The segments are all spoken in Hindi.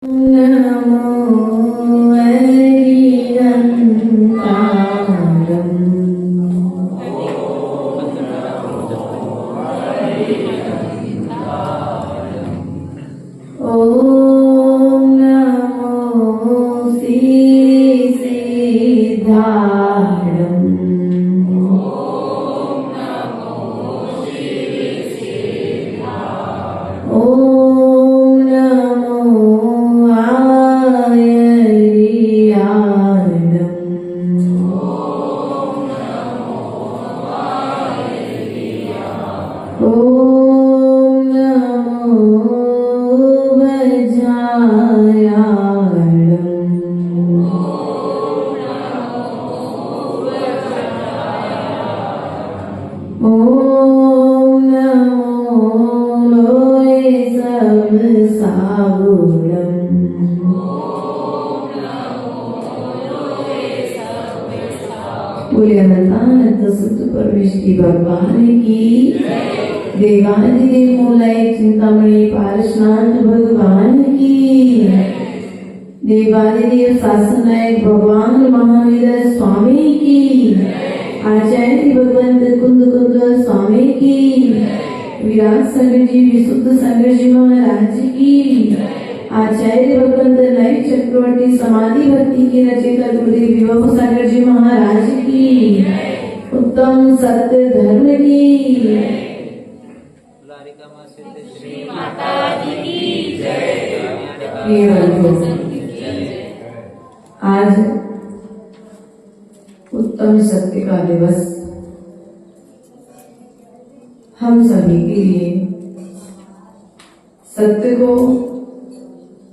नमो भगवान की देवादिदेव मूलाय चिंतामणि पारशनाथ भगवान की देवादिदेव शासनायक भगवान महावीर स्वामी की आचार्य भगवंत कुंद स्वामी की विराट संगर जी विशुद्ध संगर जी महाराज की आचार्य भगवंत नई चक्रवर्ती समाधि भक्ति के रचयिता गुरुदेव विभव सागर जी महाराज की उत्तम सत्य धर्म की श्री माता की जय। आज उत्तम सत्य का दिवस हम सभी के लिए सत्य को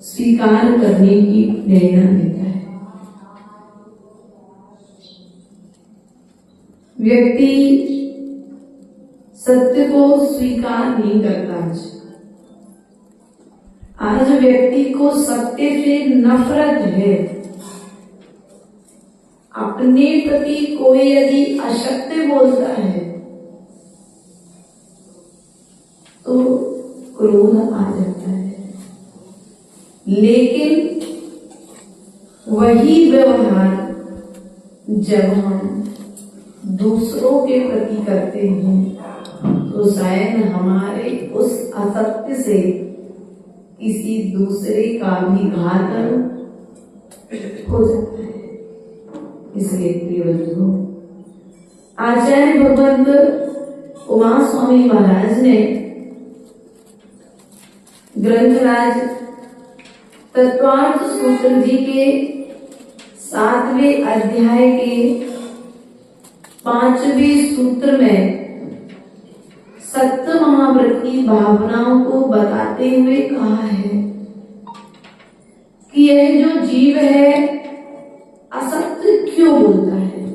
स्वीकार करने की प्रेरणा देता है। व्यक्ति सत्य को स्वीकार नहीं करता। आज व्यक्ति को सत्य से नफरत है। अपने प्रति कोई यदि असत्य बोलता है तो क्रोध आ जाता है, लेकिन वही व्यवहार जब हम दूसरों के प्रति करते हैं तो शायद हमारे उस असत्य से किसी दूसरे का भी घात हो जाता है। इसलिए प्रिय बंधुओं, आचार्य भगवंत उमा स्वामी महाराज ने ग्रंथराज तत्वार्थ सूत्र जी के 7वें अध्याय के 5वें सूत्र में सत्य महाव्रत की भावनाओं को बताते हुए कहा है कि यह जो जीव है असत्य क्यों बोलता है।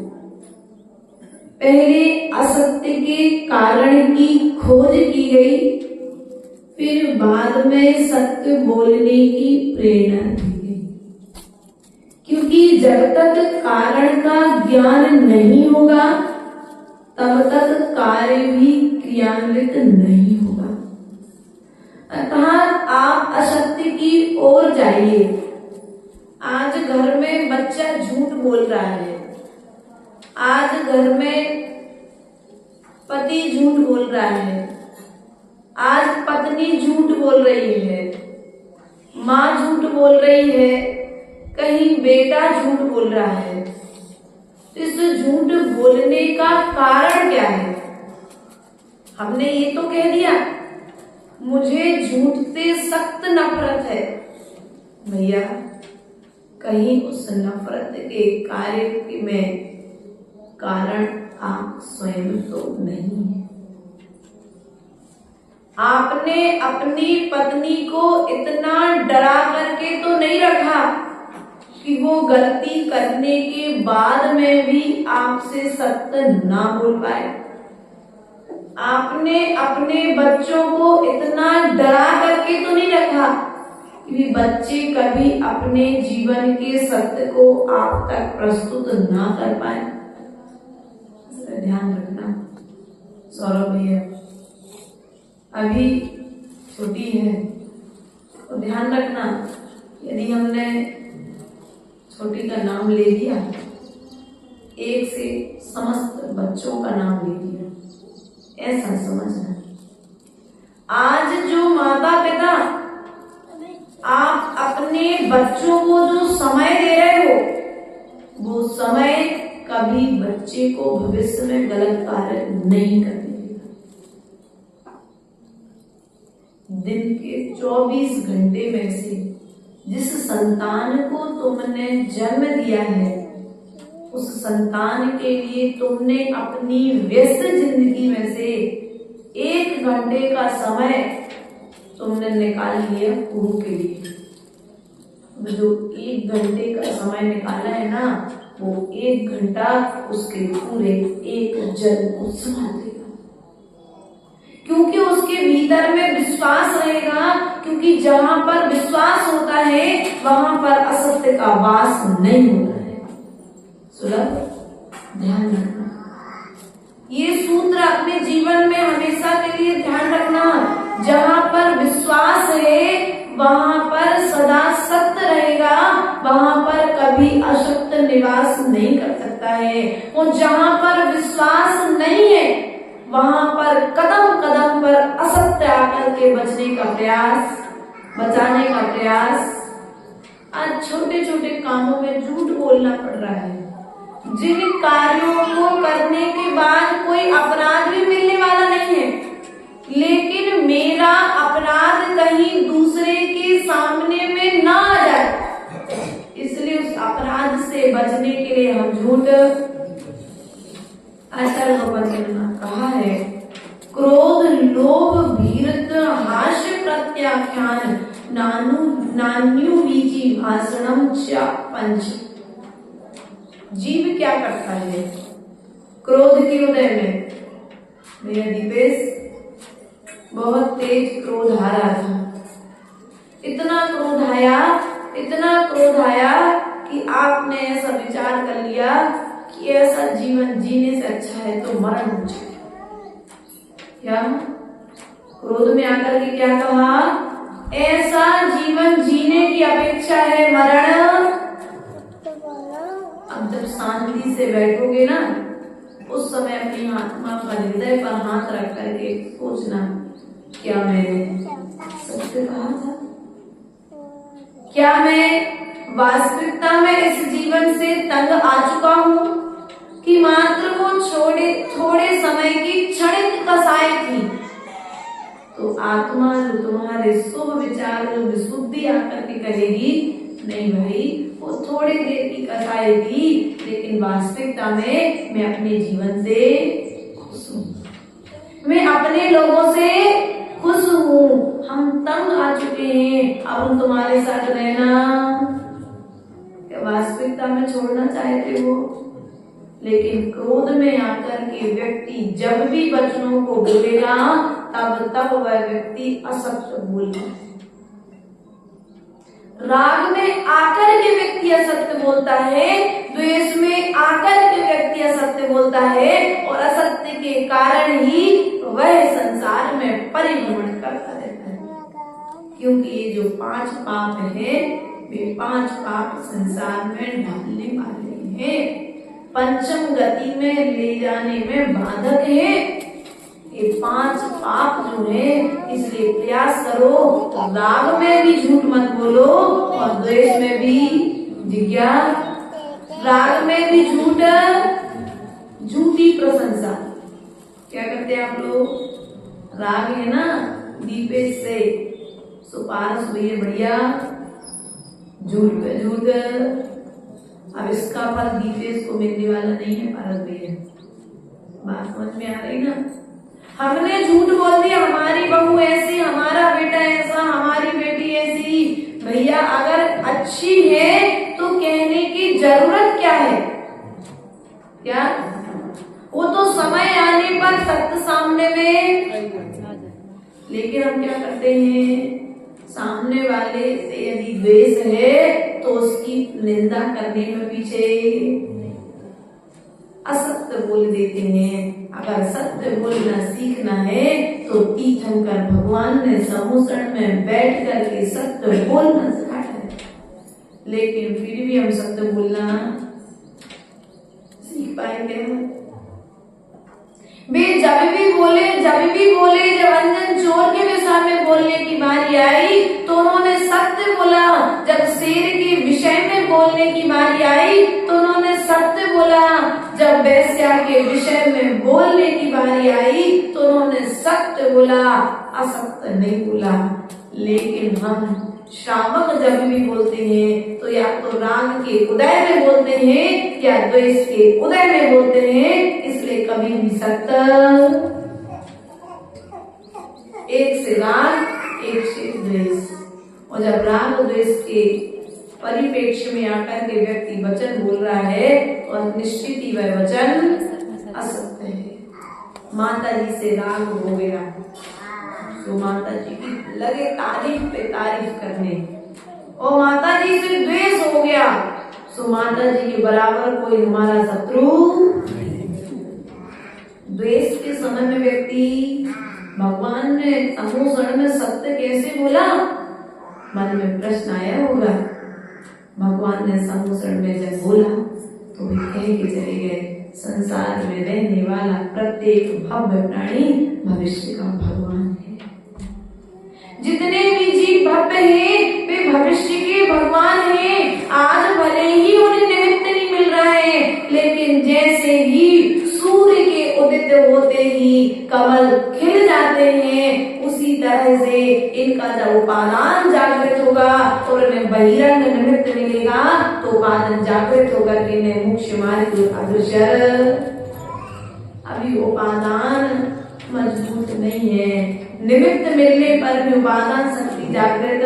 पहले असत्य के कारण की खोज की गई, फिर बाद में सत्य बोलने की प्रेरणा दी गई। क्योंकि जब तक कारण का ज्ञान नहीं होगा तब तक कार्य भी क्रियान्वित नहीं होगा। अतः आप असत्य की ओर जाइए। आज घर में बच्चा झूठ बोल रहा है, आज घर में पति झूठ बोल रहा है, आज पत्नी झूठ बोल रही है, माँ झूठ बोल रही है, कहीं बेटा झूठ बोल रहा है। इस झूठ बोलने का कारण क्या है? हमने ये तो कह दिया मुझे झूठ से सख्त नफरत है। भैया, कहीं उस नफरत के कार्य में कारण आप स्वयं तो नहीं है। आपने अपनी पत्नी को इतना डरा करके तो नहीं रखा कि वो गलती करने के बाद में भी आपसे सत्य ना बोल पाए। आपने अपने बच्चों को इतना डरा करके तो नहीं रखा कि बच्चे कभी अपने जीवन के सत्य को आप तक प्रस्तुत ना कर पाए। इसका ध्यान रखना। सौरभ भैया अभी छोटी है तो ध्यान रखना यदि हमने छोटी का नाम ले दिया, एक से समस्त बच्चों का नाम ले दिया, ऐसा समझना। आज जो माता पिता आप अपने बच्चों को जो समय दे रहे हो, वो समय कभी बच्चे को भविष्य में गलत कार्य नहीं करने देगा। दिन के 24 घंटे में से जिस संतान को तुमने जन्म दिया है, उस संतान के लिए तुमने अपनी व्यस्त जिंदगी में से 1 घंटे का समय तुमने निकाल लिया गुरु के लिए। जो 1 घंटे का समय निकाला है ना, वो 1 घंटा उसके पूरे एक जन्म को संभाल देगा, क्योंकि उसके भीतर में विश्वास रहेगा। क्योंकि जहां पर विश्वास होता है वहां पर असत्य का वास नहीं होता है। सुलभ ध्यान रखना, ये सूत्र अपने जीवन में हमेशा के लिए ध्यान रखना। जहां पर विश्वास है वहां पर सदा सत्य रहेगा, वहां पर कभी असत्य निवास नहीं कर सकता है। और जहां पर विश्वास नहीं है वहां पर कदम कदम पर असत्य आकर के बचने का प्रयास, बचाने का प्रयास। आज छोटे छोटे कामों में झूठ बोलना पड़ रहा है, जिन कार्यों को करने के बाद कोई अपराध भी मिलने वाला नहीं है, लेकिन मेरा अपराध कहीं दूसरे के सामने में ना आ जाए, इसलिए उस अपराध से बचने के लिए हम झूठ। आचार्य गोपाल ने कहा है, क्रोध लोभ भीरत हास्य प्रत्याख्यान नान्यु बीजी भाषणम च पंच। जीव क्या करता है क्रोध के उदय में? मेरा दीपेश बहुत तेज क्रोध आ रहा था, इतना क्रोध आया कि आपने ऐसा विचार कर लिया कि ऐसा जीवन जीने से अच्छा है तो मरण हो जाए। क्या क्रोध में आकर के क्या कहा? ऐसा जीवन जीने की अपेक्षा है मरण। अब जब शांति से बैठोगे ना, उस समय अपनी आत्मा पर हृदय पर हाथ रख करके सोचना, क्या मैंने सत्य कहा था? क्या मैं वास्तविकता में इस जीवन से तंग आ चुका हूँ कि मात्र वो थोड़े समय की क्षणिक कसाई थी? तो आत्मा जो तुम्हारे शुभ विचार जो विशुद्धि आकर के कहेगी, नहीं भाई वो थोड़ी देर की कसाई थी, लेकिन वास्तविकता में मैं अपने जीवन से खुश हूँ, मैं अपने लोगों से खुश हूँ। हम तंग आ चुके हैं, अब हम तुम्हारे साथ रहना वास्तविकता में छोड़ना चाहते हो। लेकिन क्रोध में आकर के व्यक्ति जब भी वचनों को बोलेगा तब वह व्यक्ति असत्य बोलता है। राग में आकर के व्यक्ति असत्य बोलता है, द्वेष में आकर के व्यक्ति असत्य बोलता है, और असत्य के कारण ही वह संसार में परिभ्रमण करता रहता है। क्योंकि ये जो 5 पाप है, वे 5 पाप संसार में ढालने वाले हैं, पंचम गति में ले जाने में बाधक है। ये 5 पाप जो है, इसलिए प्रयास करो राग में भी झूठ मत बोलो और द्वेष में भी जिज्ञासा। राग में भी झूठी प्रशंसा। क्या करते हैं आप लोग? राग है ना, दीपेश से सुपारस हुई है बढ़िया, झूठ पे झूठ। अब इसका फल दीपेश को मिलने वाला नहीं है भारत भैया, बात समझ में आ रही ना? हमने झूठ बोल दिया, हमारी बहू ऐसी, हमारा बेटा ऐसा, हमारी बेटी ऐसी। भैया अगर अच्छी है तो कहने की जरूरत क्या है? क्या वो तो समय आने पर सत्य सामने में। लेकिन हम क्या करते हैं, सामने वाले से यदि द्वेष है तो उसकी निंदा करने में पीछे असत्य बोल देते हैं। अगर सत्य बोलना सीखना है तो तीर्थंकर भगवान ने समुद्र में बैठ करके सत्य बोलना सिखाया है। लेकिन फिर भी हम सत्य बोलना सीख पाएंगे। वे जब भी बोले जब अंजन चोर के भी सामने बोलने की बारी आई तो उन्होंने सत्य बोला। जब शेर के विषय में बोलने की बारी आई तो उन्होंने सत्य बोला। जब वेश्या के विषय में बोलने की बारी आई तो उन्होंने सत्य बोला, असत्य नहीं बोला। लेकिन हम श्रावक जब भी बोलते हैं तो या तो राग के उदय में बोलते हैं या द्वेष के उदय में बोलते हैं, इसलिए कभी भी सत्य। एक से राग एक से द्वेष, और जब राग द्वेष के परिप्रेक्ष्य में आकर के व्यक्ति वचन बोल रहा है तो निश्चित ही वह वचन असत्य है। माता जी से राग हो गया तो माता जी की लगे तारीफ पे तारीफ करने, और माता जी से द्वेष हो गया तो माता जी के बराबर कोई हमारा शत्रु। द्वेष के समय में व्यक्ति भगवान ने तमोगुण में सत्य कैसे बोला, मन में प्रश्न आया होगा। भगवान ने तमोगुण में जब बोला तो वे कह के चले गए, संसार में रहने वाला प्रत्येक भव्य प्राणी भविष्य का भगवान है। जितने भी जीव भव्य हैं वे भविष्य के भगवान हैं। आज भले ही उन्हें निमित्त नहीं मिल रहा है, लेकिन जैसे ही सूर्य के उदित होते ही कमल खिल जाते हैं, उसी तरह से इनका जब उपादान जागृत होगा और इन्हें बहिरंग निमित्त मिलेगा तो उपादान जागृत होकर के इन्हें मोक्ष मार्ग अग्रसर। अभी उपादान मजबूत नहीं है, निमित्त मिलने पर भी उपादान शक्ति जागृत।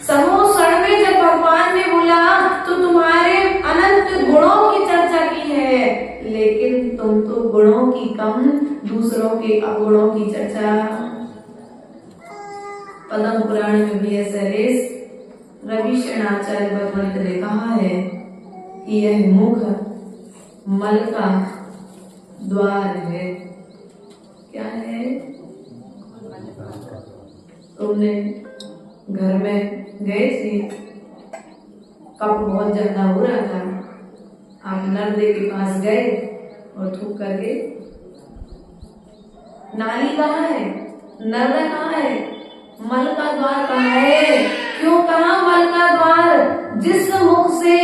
समोसण में जब भगवान ने बोला तो तुम्हारे अनंत गुणों की चर्चा की है, लेकिन तुम तो गुणों की कम, दूसरों के अवगुणों की चर्चा। पद्म पुराण में भी ऐसा रवि शरणाचार्य भगवंत ने कहा है कि यह मुख मल का द्वार है। क्या है? तुमने घर में गए थे, कप बहुत ज्यादा हो रहा था, आप नर्दे के पास गए और थूक करके, नाली कहाँ है, नर्दा कहाँ है, मल का द्वार कहाँ है? क्यों कहा मल का द्वार? जिस मुख से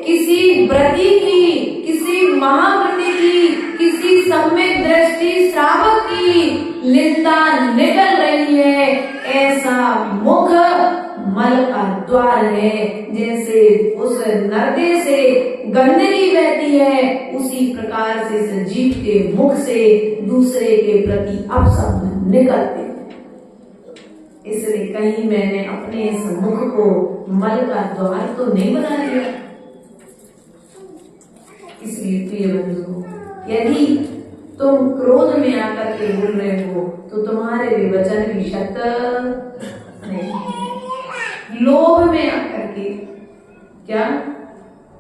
किसी व्रती की, किसी महाव्रती की, किसी सम्यक दृष्टि श्रावक की निंदा निकल रही है, ऐसा मुख मल का द्वार है। जैसे उस नर्दे से गंदगी बहती है, उसी प्रकार से इस जीव के मुख से दूसरे के प्रति अपशब्द निकलते। इसलिए कहीं मैंने अपने इस मुख को मल का द्वार तो नहीं बना दिया। इसलिए प्रिय बंधुओं, यदि तुम क्रोध में आकर के बोल रहे हो तो तुम्हारे भी वचन भी सत्य नहीं है। लोभ में आकर के, क्या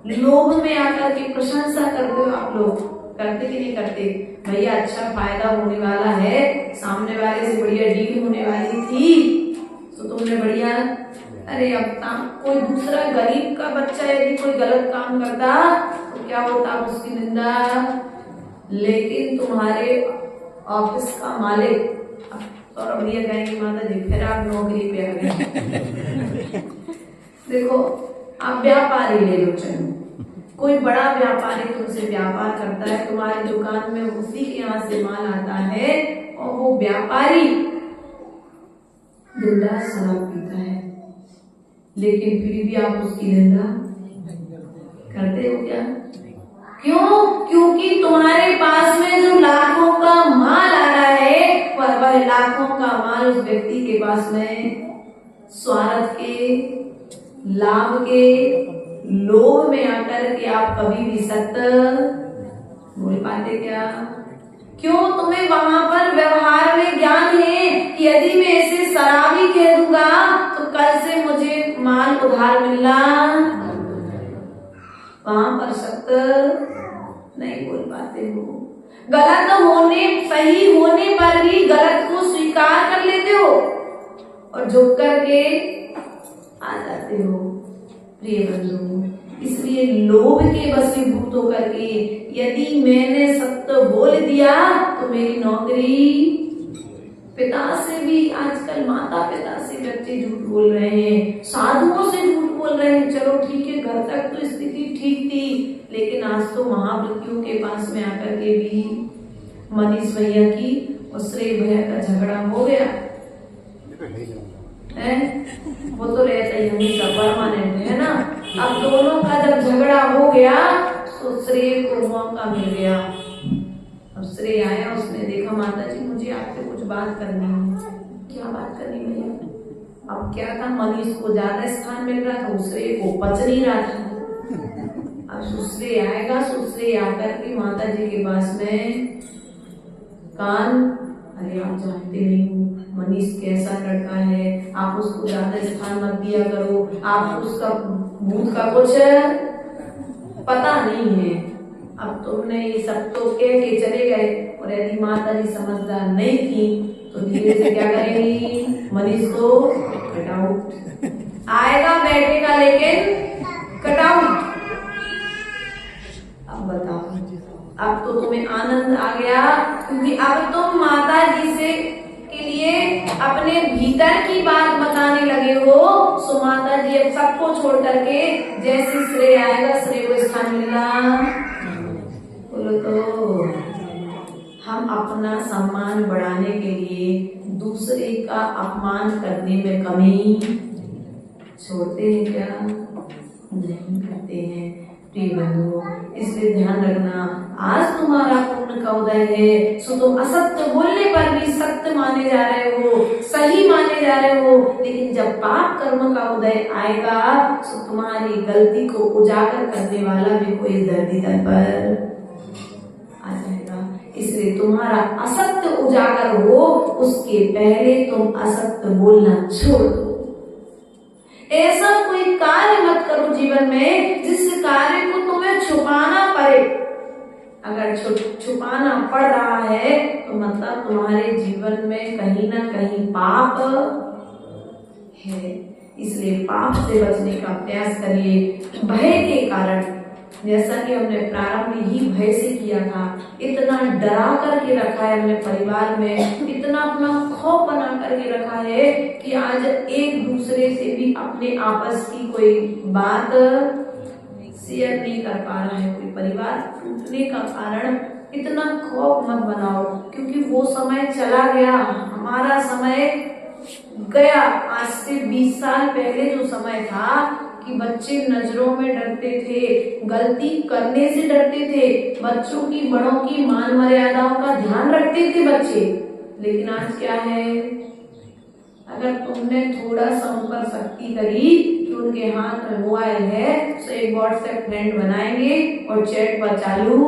लोभ में आकर के प्रशंसा करते हो आप लोग? करते कि नहीं करते? भैया अच्छा फायदा होने वाला है, सामने वाले से बढ़िया डील होने वाली थी तो तुमने बढ़िया, अरे अब कोई दूसरा गरीब का बच्चा यदि कोई गलत काम करता तो क्या होता, उसकी निंदा। लेकिन तुम्हारे ऑफिस का मालिक और भैया कहेंगे माता जी फिर आप नौकरी पे आ गए। देखो आप व्यापारी ले लो, चलो कोई बड़ा व्यापारी तुमसे व्यापार करता है, तुम्हारी दुकान में उसी के यहाँ से माल आता है और वो व्यापारी निंदा शराब पीता है, लेकिन फिर भी आप उसकी निंदा करते हो क्या? क्यों? क्योंकि तुम्हारे पास में जो लाखों का माल आ रहा है वह लाखों का माल उस व्यक्ति के पास में स्वार्थ के, लाभ के, लोभ में आकर के आप कभी भी सत्य बोल पाते क्या? क्यों? तुम्हें वहां पर व्यवहार में ज्ञान है कि यदि मैं ऐसे शराबी कह दूंगा तो कल से मुझे माल उधार मिलना, वहां पर सत्य नहीं बोल पाते हो। गलत होने, सही होने पर भी गलत को स्वीकार कर लेते हो और झुक करके आ जाते हो। प्रिय बंधु, इसलिए लोभ के वशीभूत होकर के यदि मैंने सत्य बोल दिया तो मेरी नौकरी, पिता से भी आजकल माता पिता से बच्चे झूठ बोल रहे हैं, साधुओं से झूठ बोल रहे हैं। चलो ठीक है, घर तक तो स्थिति ठीक थी, लेकिन आज तो महावृत्तियों के पास में आकर के भी मनीष भैया की और श्रेय भैया का झगड़ा हो गया है। वो तो रहता ही हमेशा परमानेंट है ना। अब दोनों का जब झगड़ा हो गया तो श्रेय को मौका मिल गया। अब श्रेय आया, उसने देखा माता जी मुझे आपसे कुछ बात करनी है। क्या बात करनी भैया? अब क्या था, मनीष को ज्यादा स्थान मिल रहा था, श्रेय को पच नहीं रहा था। अब सुश्री आएगा, सुश्री आकर के माता जी के पास में कान, अरे आप जानते नहीं हो मनीष कैसा लड़का है, आप उसको ज्यादा स्थान मत दिया करो, आप उसका भूत का कुछ पता नहीं है। अब तुमने ये सब तो कह के चले गए, और यदि माता जी समझदार नहीं थी तो धीरे से क्या करेंगी, मनीष को कट आउट आएगा, बैठेगा लेकिन कट आउट। अब बताओ, अब तो तुम्हें आनंद आ गया, क्योंकि अब तुम माता जी से के लिए अपने भीतर की बात बताने लगे हो। सो माता जी अब सबको छोड़ करके जैसे श्रेय आएगा, श्रेय को स्थान मिला, बोलो तो हम अपना सम्मान बढ़ाने के लिए दूसरे का अपमान करने में कमी छोड़ते हैं क्या? नहीं करते हैं। प्रिय बंधुओं, इसलिए ध्यान रखना, आज तुम्हारा पुण्य का उदय है, सो तुम असत्य बोलने पर भी सत्य माने जा रहे हो, सही माने जा रहे हो, लेकिन जब पाप कर्म का उदय आएगा सो तुम्हारी गलती को उजागर करने वाला भी कोई धरती तल पर आ जाएगा। इसलिए तुम्हारा असत्य उजागर हो उसके पहले तुम असत्य बोलना छोड़ दो। ऐसा कोई कार्य मत करो जीवन में जिस कार्य को तुम्हें छुपाना पड़े। अगर छुपाना पड़ रहा है तो मतलब तुम्हारे जीवन में कहीं ना कहीं पाप है। इसलिए पाप से बचने का प्रयास करिए। भय के कारण, जैसा कि हमने प्रारंभ में ही भय से किया था, इतना डरा करके रखा है हमने परिवार में, इतना अपना खौफ बना करके रखा है कि आज एक दूसरे से भी अपने आपस की कोई बात शेयर नहीं कर पा रहा है। कोई परिवार टूटने का कारण इतना खौफ मत बनाओ, क्योंकि वो समय चला गया, हमारा समय गया। आज से 20 साल पहले जो समय था कि बच्चे नजरों में डरते थे, गलती करने से डरते थे, बच्चों की बड़ों की मान मर्यादाओं का ध्यान रखते थे बच्चे। लेकिन आज क्या है, अगर तुमने थोड़ा सा उन पर सख्ती करी कि उनके हाथ में मोबाइल है तो एक व्हाट्सएप फ्रेंड बनाएंगे और चैट पर चालू,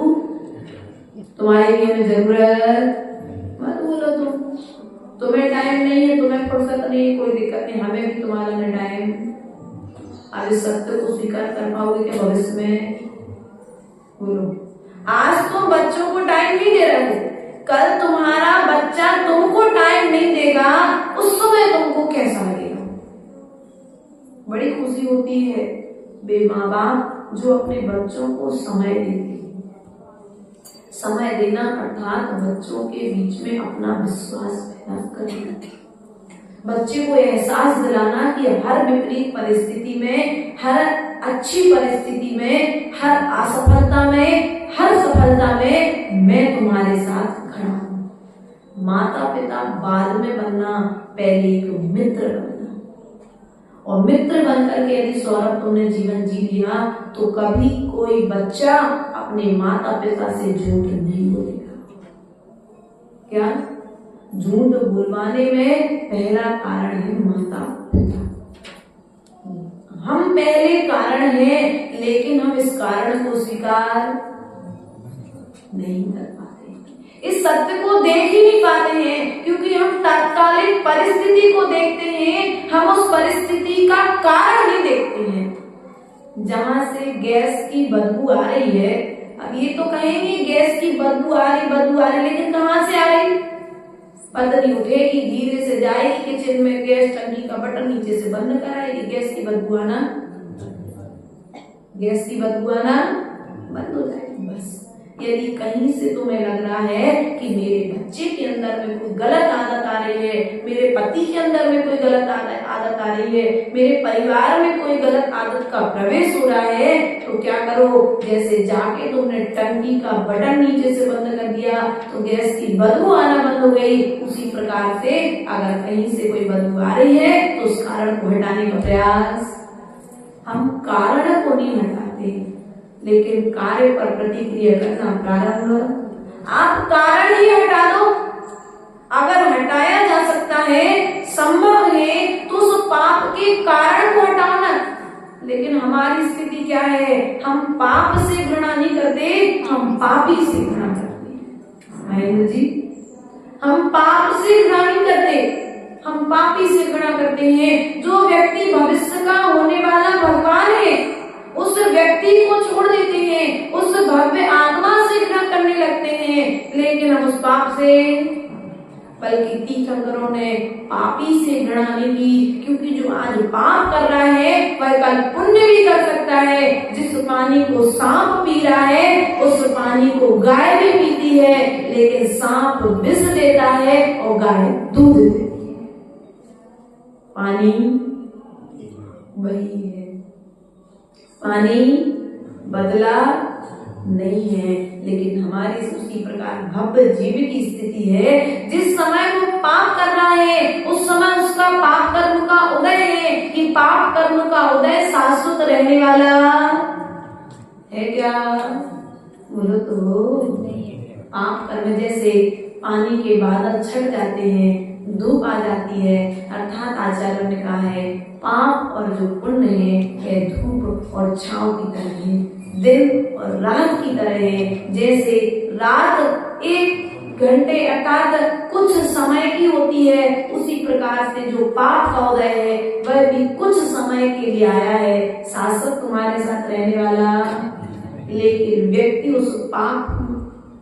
तुम्हारी भी हमें जरूरत मत बोलो। तुम्हें टाइम नहीं है, तुम्हें फुर्सत नहीं है, कोई दिक्कत नहीं, हमें भी तुम्हारा न टाइम। आज सत्य को स्वीकार कर पाओगे क्या भविष्य में? बोलो। आज तुम बच्चों को टाइम नहीं दे रहे हो, कल तुम्हारा बच्चा तुमको टाइम नहीं देगा, उस समय तुमको कैसा लगेगा? बड़ी खुशी होती है वे माँ बाप जो अपने बच्चों को समय देते हैं। समय देना अर्थात बच्चों के बीच में अपना विश्वास पैदा करना, बच्चे को एहसास दिलाना कि हर विपरीत परिस्थिति में, हर अच्छी परिस्थिति में, हर असफलता में, हर सफलता में मैं तुम्हारे साथ खड़ा हूं। माता पिता बाद में बनना, पहले एक मित्र बनना। और मित्र बनकर के यदि सौरभ तुमने जीवन जी लिया तो कभी कोई बच्चा अपने माता पिता से झूठ नहीं बोलेगा। क्या? झूठ बुलवाने में पहला कारण है माता पिता। हम पहले कारण हैं, लेकिन हम इस कारण को स्वीकार नहीं कर पाते, इस सत्य को देख ही नहीं पाते हैं, क्योंकि हम तात्कालिक परिस्थिति को देखते हैं, हम उस परिस्थिति का कारण नहीं देखते हैं। जहां से गैस की बदबू आ रही है, अब ये तो कहेंगे गैस की बदबू आ रही, लेकिन कहां से आ रही? पतली उठेगी, धीरे से जाएगी किचन में, गैस टंकी का बटन नीचे से बंद कराएगी, गैस की बदबू आना गैस की बदबू आना बंद हो जाएगी। बस यदि कहीं से तुम्हें लग रहा है कि मेरे बच्चे के अंदर में कोई गलत आदत आ रही है, मेरे पति के अंदर में कोई गलत आदत आ रही है, मेरे परिवार में कोई गलत आदत का प्रवेश हो रहा है, तो क्या करो, जैसे जाके तुमने टंकी का बटन नीचे से बंद कर दिया तो गैस की बदबू आना बंद हो गई, उसी प्रकार से अगर कहीं से कोई बदबू आ रही है तो उस कारण को हटाने का प्रयास। हम कारण को नहीं हटाते लेकिन कार्य पर प्रतिक्रिया करना प्रारंभ। आप कारण ही हटा दो। अगर हटाया जा सकता है, संभव है, तो उस पाप के कारण को हटाओ ना। लेकिन हमारी स्थिति क्या है, हम पाप से घृणा नहीं करते, हम पापी से घृणा करते हैं। महेंद्र जी, हम पाप से घृणा नहीं करते, हम पापी से घृणा करते हैं। जो व्यक्ति भविष्य का होने वाला भगवान है उस व्यक्ति को छोड़ देते हैं, उस भव्य आत्मा से घृणा करने लगते हैं, लेकिन हम उस पाप से, बल्कि तीर्थंकरों ने पापी से घृणा नहीं की, क्योंकि जो आज पाप कर रहा है वह कल पुण्य भी कर सकता है। जिस पानी को सांप पी रहा है उस पानी को गाय भी पीती है, लेकिन सांप विष देता है और गाय दूध देती है। पानी वही है, पानी बदला नहीं है, लेकिन हमारी उसी प्रकार भव्य जीव की स्थिति है। जिस समय वो पाप कर रहा है उस समय उसका पाप कर्म का उदय है कि पाप कर्म का उदय शाश्वत रहने वाला है क्या? बोलो तो। पाप कर्म जैसे पानी के बादल छट जाते हैं, धूप आ जाती है, अर्थात आचार्यों ने कहा है पाप और जो पुण्य है यह धूप और छांव की तरह है, दिन और रात की तरह है। जैसे रात 1 घंटे अर्थात कुछ समय की होती है, उसी प्रकार से जो पाप का उदय है वह भी कुछ समय के लिए आया है, शाश्वत तुम्हारे साथ रहने वाला। लेकिन व्यक्ति उस पाप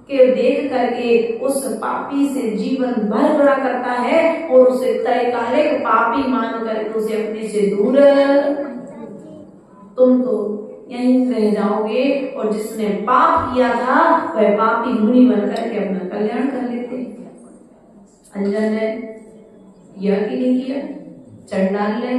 के देख करके उस पापी से जीवन भर घृणा करता है और उसे त्रैकालिक पापी मान करके उसे अपने से दूर, तुम तो यहीं रह जाओगे। और जिसने पाप किया था वह पापी मुनि बन करके अपना कल्याण कर लेते। अंजन ने किया कि नहीं किया, चंडाल ने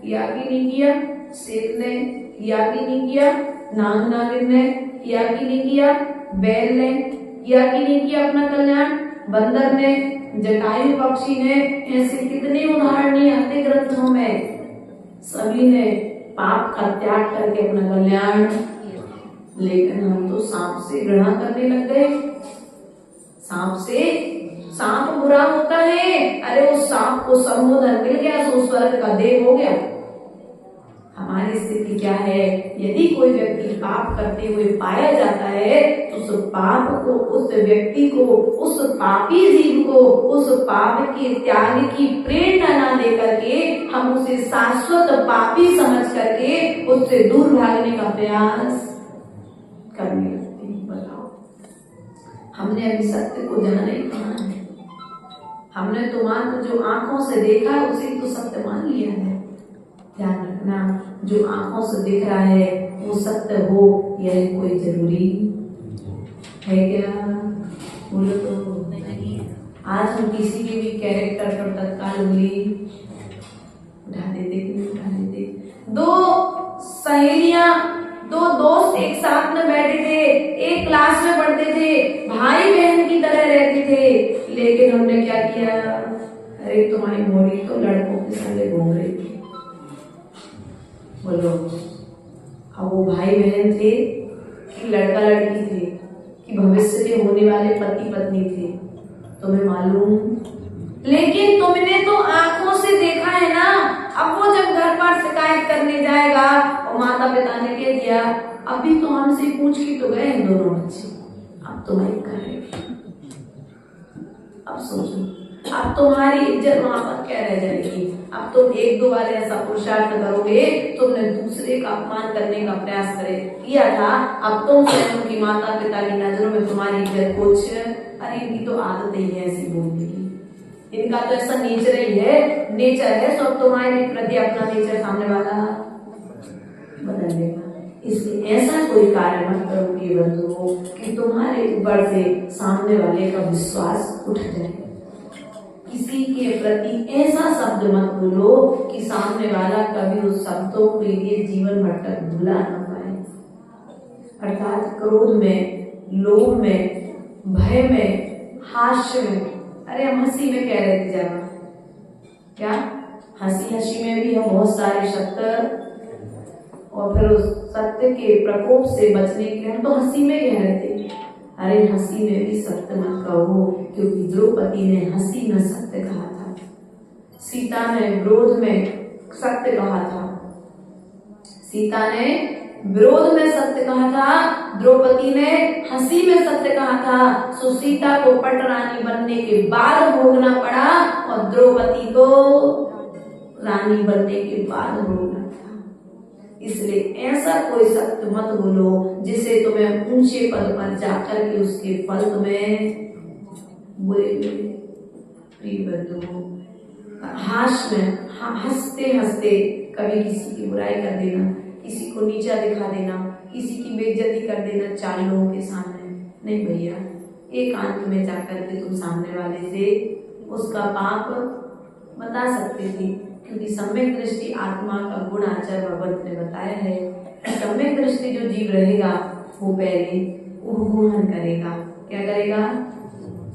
किया कि नहीं किया, शेर ने किया कि नहीं किया, नाग नागिन ने किया कि नहीं किया, बैल ने किया कि नहीं किया अपना कल्याण, बंदर ने, जटायु पक्षी ने, ऐसे कितने उदाहरण आते ग्रंथों में, सभी ने पाप का त्याग करके अपना कल्याण। लेकिन हम तो सांप से घृणा करने लग गए। सांप बुरा होता है, अरे उस सांप को संबोधन मिल गया तो स्वर्ग का देव हो गया। हमारी स्थिति क्या है, यदि कोई व्यक्ति पाप करते हुए पाया जाता है तो उस पाप को, उस व्यक्ति को, उस पापी जीव को उस पाप के त्याग की प्रेरणा न दे करके हम उसे शाश्वत पापी समझ करके उससे दूर भागने का प्रयास करने लगते हैं। बताओ, हमने अभी सत्य को जाना ही कहाँ है? हमने तो मान जो आंखों से देखा है उसी को सत्य मान लिया है। ध्यान रखना, जो आंखों से दिख रहा है वो सत्य हो यह कोई जरूरी है क्या? बोलो तो नहीं। आज हम किसी के भी कैरेक्टर पर तत्काल उंगली उठा देते कि नहीं उठा देते। 2 सहेलियां, 2 दोस्त एक साथ में बैठे थे, एक क्लास में पढ़ते थे, भाई बहन की तरह रहते थे, लेकिन हमने क्या किया, अरे तुम्हारी मोड़ी तो लड़कों के संग घूम रही थी। बोलो, अब वो भाई बहन थे कि लड़का लड़की थे कि भविष्य में होने वाले पति पत्नी थे, तुम्हें मालूम? लेकिन तुमने तो आंखों से देखा है ना। अब वो जब घर पर शिकायत करने जाएगा और माता पिता ने कह दिया अभी तो हमसे पूछ के तो गए दोनों बच्चे, अब तुम्हारी करें। अब सोचो, अब तुम्हारी इज्जत वहां पर क्या रह जाएगी? अब तुम 1-2 बार ऐसा पुरुषार्थ करोगे, तुमने दूसरे का अपमान करने का प्रयास किया था, अब तुम स्वयं की माता पिता की नजरों में तुम्हारी इज्जत कुछ, अरे इनकी तो आदत ही है ऐसी बोलने की, इनका तो ऐसा नेचर ही है, नेचर है, सब तुम्हारे प्रति अपना नेचर सामने वाला बदल देगा। इसलिए ऐसा कोई कार्य मत करो प्रिय बंधुओं कि तुम्हारे ऊपर से सामने वाले का विश्वास उठ जाए। किसी के प्रति ऐसा शब्द मत बोलो कि सामने वाला कभी उस शब्दों के लिए जीवन भर तक भूला न पाए। अर्थात क्रोध में, लोभ में, भय में, हास्य में, अरे हम हंसी में कह रहे थे जाना क्या, हंसी में भी हम बहुत सारे शब्द, और फिर उस सत्य के प्रकोप से बचने के लिए हम तो हंसी में कह रहे थे। अरे हंसी में भी सत्य मत कहो, क्योंकि द्रौपदी ने हंसी में सत्य कहा था, सीता ने विरोध में सत्य कहा था, सीता ने विरोध में सत्य कहा था, द्रौपदी ने हंसी में सत्य कहा था। सो सीता को पटरानी बनने के बाद भोगना पड़ा और द्रौपदी को रानी बनने के बाद भोगना था। इसलिए ऐसा कोई सत्य मत बोलो जिसे तुम्हें ऊंचे पद पर जाकर के उसके फल तुम्हें बुरे मिले। प्रिय बंधुओं, हास्य में हंसते हंसते कभी किसी की बुराई कर देना, किसी को नीचा दिखा देना, किसी की बेइज्जती कर देना चार लोगों के सामने, नहीं भैया। एकांत में जाकर के तुम सामने वाले से उसका पाप बता सकते थे, क्योंकि सम्यक दृष्टि आत्मा का गुण आचार्य भगवत ने बताया है। सम्यक दृष्टि जो जीव रहेगा वो पहले उपगुहन करेगा। क्या करेगा?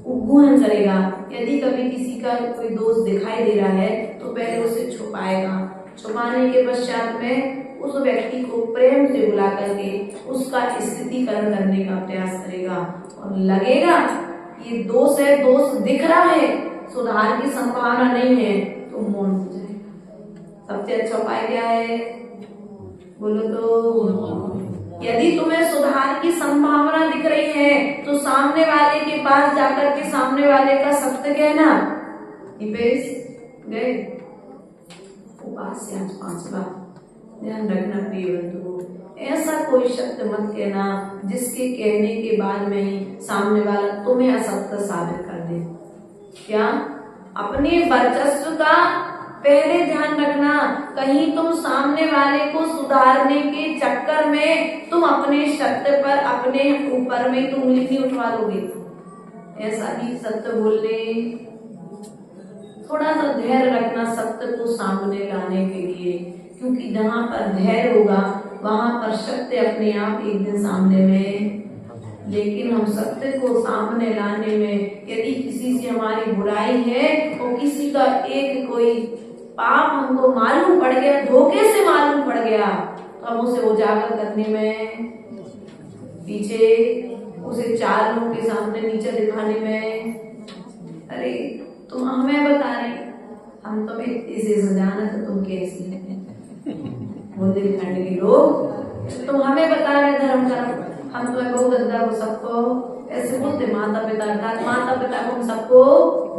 उपगुहन करेगा। यदि कभी किसी का कोई दोष दिखाई दे रहा है तो पहले उसे छुपाएगा, छुपाने के पश्चात में उस व्यक्ति को प्रेम से बुला करके उसका स्थितिकरण करने का प्रयास करेगा, और लगेगा ये दोष है, दोष दिख रहा है, सुधार की संभावना नहीं है, तो मौन हो जाएगा। सबसे अच्छा उपाय क्या है? बोलो तो। यदि तुम्हें सुधार की संभावना दिख रही है तो सामने वाले के पास जाकर के सामने वाले का सत्य कहना। गए उपास से आज 5 बार ध्यान रखना प्रिय बंधुओं, ऐसा कोई शब्द मत कहना जिसके कहने के बाद में ही सामने वाला तुम्हें असत्य साबित कर दे। क्या? अपने वर्चस्व का पहले ध्यान रखना, कहीं तुम सामने वाले को सुधारने के चक्कर में तुम अपने सत्य पर, अपने ऊपर में तुम उंगली नहीं उठवा लोगे। ऐसा भी सत्य बोलने, थोड़ा सा धैर्य रखना सत्य को सामने लाने के लिए, क्योंकि जहां पर धैर्य होगा वहां पर सत्य अपने आप एक दिन सामने में। लेकिन हम सत्य को सामने लाने में यदि किसी से हमारी बुराई है और किसी का एक कोई पाप हमको मालूम पड़ गया, धोखे से मालूम पड़ गया, तो हम उसे उजागर करने में पीछे, उसे 4 लोगों के सामने नीचे दिखाने में, अरे तुम हमें बता रहे, हम तुम्हें इसे सजाना तो तुम कैसी है बुंदेलखंड के लोग, तुम हमें बता रहे धर्म कर्म, हम तुम्हें बहुत गंदा को सबको ऐसे बोलते। माता पिता को हम सबको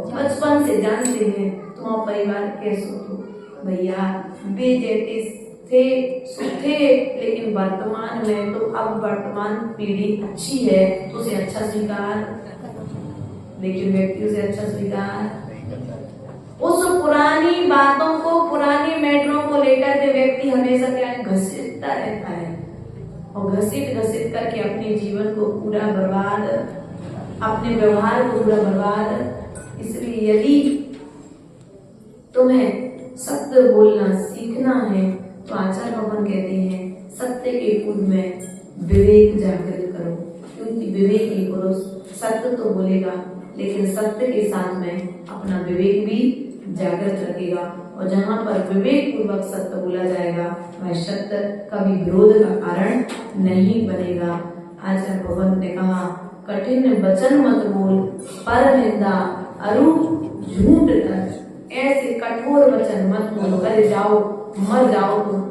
बचपन से जानते हैं, तुम परिवार कैसे हो भैया, वे जैसे थे लेकिन वर्तमान में तो अब वर्तमान पीढ़ी अच्छी है तो उसे अच्छा स्वीकार, लेकिन व्यक्ति उसे अच्छा स्वीकार। उस पुरानी बातों को, पुरानी मैटरों को लेकर के व्यक्ति हमेशा क्या घसीटता रहता है, और घसीट करके अपने जीवन को पूरा बर्बाद, अपने व्यवहार को पूरा बर्बाद। इसलिए यदि तुम्हें सत्य बोलना सीखना है तो आचार्य भगवान कहते हैं सत्य के पूर्व में विवेक जागृत करो, क्योंकि विवेकी पुरुष सत्य तो बोलेगा लेकिन सत्य के साथ में अपना विवेक भी जागृत रखेगा, और जहाँ पर विवेक पूर्वक सत्य बोला जाएगा वह सत्य कभी विरोध का कारण नहीं बनेगा। आचार्य भगवान ने कहा कठिन वचन मत बोल, पर निंदा अरु झूठ न, ऐसे कठोर वचन मत बोलो, अरे जाओ मर जाओ तुम।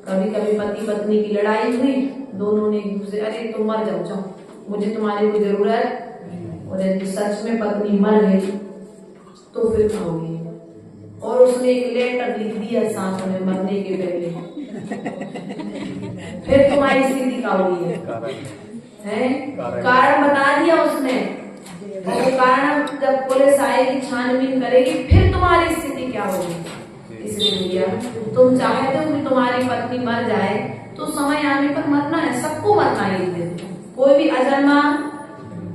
कभी कभी पति पत्नी की लड़ाई हुई, दोनों ने एक दूसरे, अरे तुम मर जाओ, जाओ मुझे तुम्हारी कोई जरूरत, और यदि सच में पत्नी मर गई तो फिर खाओगे, और उसने एक लेटर लिख दिया साथ में मरने के पहले, फिर तुम्हारी स्थिति क्या हुई है? कारण बता दिया उसने, और वो कारण जब पुलिस आएगी छानबीन करेगी फिर तुम्हारी स्थिति क्या होगी। इसलिए भैया तुम चाहते हो कि तुम्हारी पत्नी मर जाए, तो समय आने पर मरना है, सबको मरना है एक दिन। कोई भी अजन्मा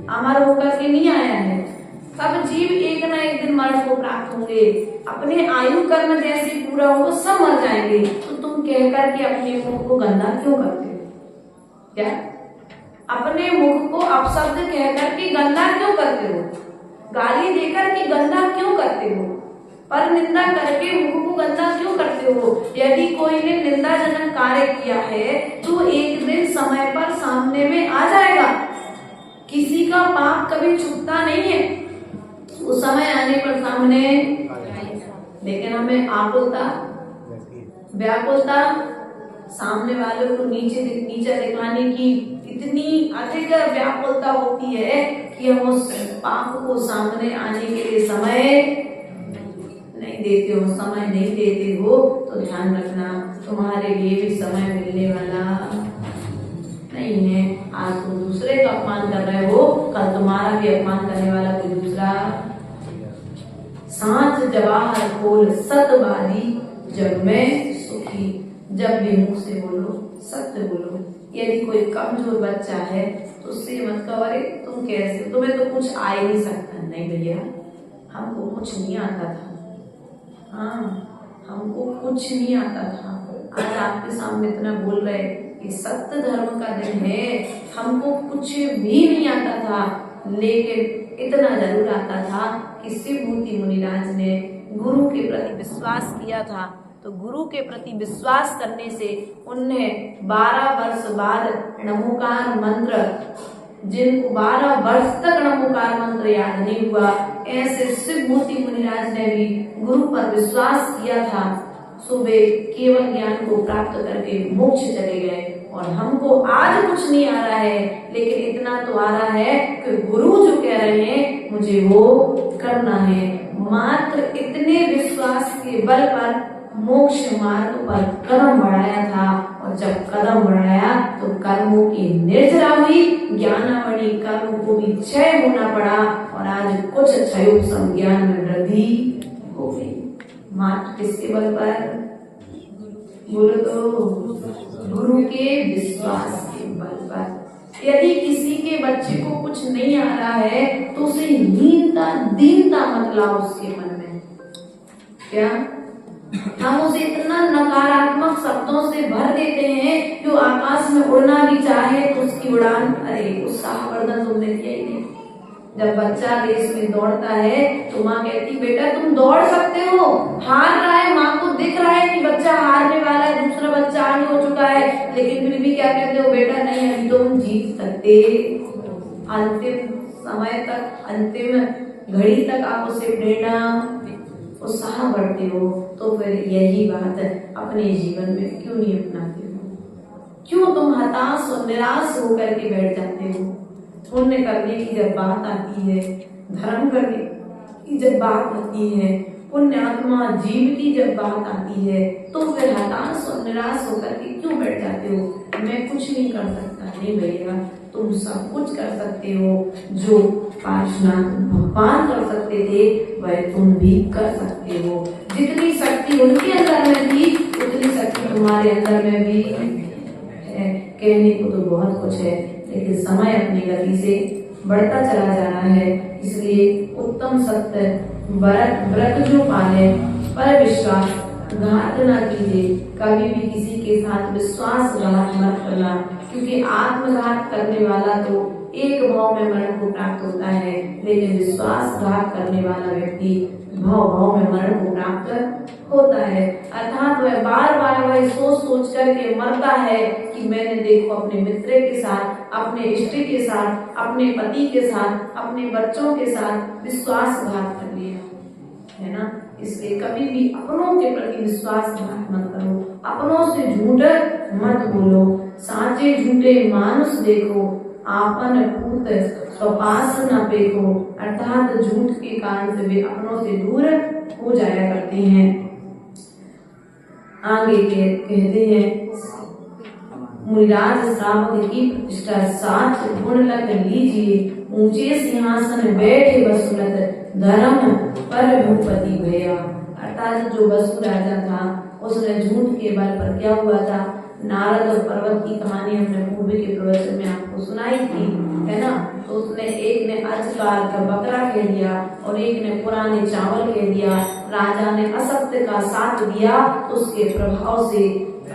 अमर होकर के नहीं आया है। सब जीव एक न एक दिन मरण को प्राप्त होंगे। अपने आयु कर्म जैसे पूरा होगा सब मर जाएंगे। तो तुम कह करके अपने मुख को गंदा क्यों करते हो? क्या अपने मुख को अपशब्द कह करके गंदा क्यों करते हो? गाली देकर के गंदा क्यों करते हो? पर निंदा करके मुख को गंदा क्यों करते हो? यदि कोई ने निंदाजनक कार्य किया है तो एक दिन समय पर सामने में आ जाएगा। किसी का पाप कभी छुपता नहीं है, उस समय आने पर सामने। लेकिन हमें आकुलता, व्याकुलता, सामने वालों को नीचा दिखाने की इतनी अधिक व्याकुलता होती है कि हम उस पाप को सामने आने के लिए समय नहीं देते हो। समय नहीं देते हो तो ध्यान रखना, तुम्हारे लिए भी समय मिलने वाला नहीं है। आज तुम दूसरे का अपमान कर रहे हो, कल तुम्हारा भी अपमान करने वाला कोई दूसरा। सांच जवाहर खोल सतवादी, जग में सुखी। जब भी मुख से बोलो सत्य बोलो। यदि कोई कमजोर बच्चा है तो उससे मत कहो अरे तुम कैसे, तुम्हें तो कुछ आ ही नहीं सकता। नहीं भैया, हमको कुछ नहीं आता था। हाँ, हमको कुछ नहीं आता था। आज आपके सामने इतना बोल रहे कि सत्य धर्म का दिन है। हमको कुछ भी नहीं आता था, लेकिन इतना जरूर आता था कि शिवभूति मुनिराज ने गुरु के प्रति विश्वास किया था। तो गुरु के प्रति विश्वास करने से उन्हें 12 वर्ष बाद नमोकार मंत्र, जिनको 12 वर्ष तक नमोकार मंत्र याद नहीं हुआ, ऐसे शिवभूति मुनिराज ने भी गुरु पर विश्वास किया था। सुबह केवल ज्ञान को प्राप्त करके मोक्ष चले गए। और हमको आज कुछ नहीं आ रहा है, लेकिन इतना तो आ रहा है कि गुरु जो कह रहे हैं मुझे वो करना है। मात्र इतने विश्वास के बल पर मोक्ष मार्ग पर कदम बढ़ाया था। और जब कदम बढ़ाया तो कर्मों की निर्जरा हुई, ज्ञानावणी कर्म को भी क्षय होना पड़ा। और आज कुछ क्षयोग संज्ञान में वृद्धि हो गई। मात्र किसके बल पर? बोलो तो, गुरु के विश्वास के बल पर। यदि किसी के बच्चे को कुछ नहीं आ रहा है तो उसे दीनता मत लाओ उसके मन में। क्या हम उसे इतना नकारात्मक शब्दों से भर देते हैं कि आकाश में उड़ना भी चाहे तो उसकी उड़ान, अरे उत्साहवर्धन तुमने दिया ही नहीं। जब बच्चा रेस में दौड़ता है तो माँ कहती बेटा तुम दौड़ सकते हो, हार रहा है, माँ को दिख रहा है कि बच्चा हारने वाला है, दूसरा बच्चा आगे हो चुका है, लेकिन फिर भी क्या कहते हो बेटा नहीं अभी तुम जीत सकते। अंतिम समय तक, अंतिम घड़ी तक आप उसे प्रेरणा उत्साह बढ़ते हो। तो फिर यही बात अपने जीवन में क्यों नहीं अपनाते हो? क्यों तुम हताश और निराश होकर के बैठ जाते हो? पुण्य करने की जब बात आती है, धर्म करने की जब बात आती है, पुण्य आत्मा जीव की जब बात आती है, तो फिर हताश और निराश होकर के क्यों बैठ जाते हो? मैं कुछ नहीं कर सकता। नहीं भैया, तुम सब कुछ कर सकते हो। जो पार्श्वनाथ भगवान कर सकते थे वह तुम भी कर सकते हो। जितनी शक्ति उनके अंदर में थी उतनी शक्ति तुम्हारे अंदर में भी है। कहने को तो बहुत कुछ है, लेकिन समय अपनी गति से बढ़ता चला जा रहा है। इसलिए उत्तम सत्य व्रत जो पाले, पर विश्वास घात न कीजिए। कभी भी किसी के साथ विश्वासघात मत करना, क्योंकि आत्मघात करने वाला तो एक भाव में मरण को प्राप्त होता है, लेकिन विश्वासघात करने वाला व्यक्ति भाव में मरण को प्राप्त होता है। अर्थात वह बार बार वह सोच करके मरता है कि मैंने देखो अपने मित्र के साथ, अपने इष्ट के साथ, अपने पति के साथ, अपने बच्चों के साथ विश्वासघात कर लिया है ना। इसलिए कभी भी अपनों के प्रति विश्वासघात मत करो, अपनों से झूठ मत बोलो। साचे झूठे मानुष देखो, आपन पूत स्वपास न पेखो। अर्थात झूठ के कारण से वे अपनों से दूर हो जाया करते हैं। आगे कहते हैं मुनिराज श्रावक की प्रतिष्ठा साच गुण लग लीजिए। ऊंचे सिंहासन बैठे वसुलत धर्म पर भूपति भया। अर्थात जो वसु राजा था उसने झूठ के बल पर क्या हुआ था, नारद और पर्वत की कहानी हमने पूर्व के प्रवचन में आपको सुनाई थी, है ना। तो उसने एक ने अजगर का बकरा कह दिया और एक ने पुराने चावल कह दिया। राजा ने असत्य का साथ दिया, उसके प्रभाव से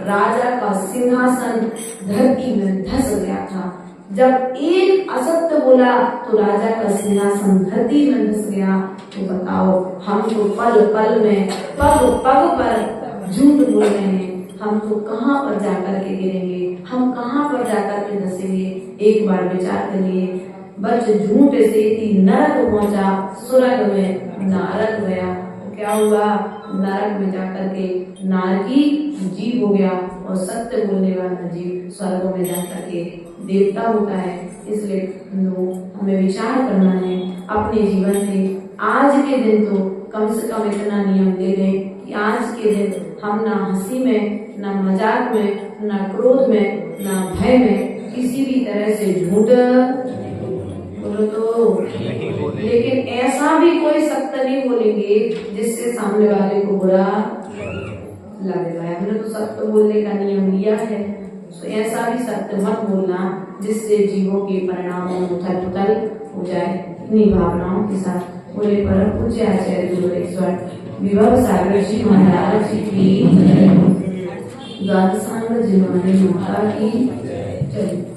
राजा का सिंहासन धरती में धस गया था। जब एक असत्य बोला तो राजा का सिंहासन धरती में धस गया। तो बताओ, हम तो पल पल में, पग पग पर झूठ बोल रहे हैं। हम तो कहाँ पर जाकर के गिरेंगे, हम कहाँ पर जाकर के धसेंगे। एक बार विचार करिए, बच झूठ से ही नरक पहुंचा, स्वर्ग में नारक गया। तो क्या हुआ, नरक में जाकर के नारकी जीव हो गया और सत्य बोलने वाला जीव स्वर्ग में जाकर के देवता होता है। इसलिए हमें विचार करना है अपने जीवन में। आज के दिन तो कम से कम इतना नियम ले लें कि आज के दिन हम ना हंसी में, ना मजाक में, ना क्रोध में, ना भय में किसी भी तरह से झूठ बोलो तो, लेकिन ऐसा भी कोई सत्य नहीं बोलेंगे जिससे सामने वाले को बुरा लगेगा। हमने तो सत्य बोलने का नियम लिया है, तो ऐसा भी सत्य मत बोलना जिससे जीवों के परिणामों में उथल पुथल हो जाए। इन्हीं भावनाओं के साथ बोले परम पूज्य आचार्य गुरुदेव विभव सागर जी महाराज की द्वादशांग जिन्होंने की। चलिए।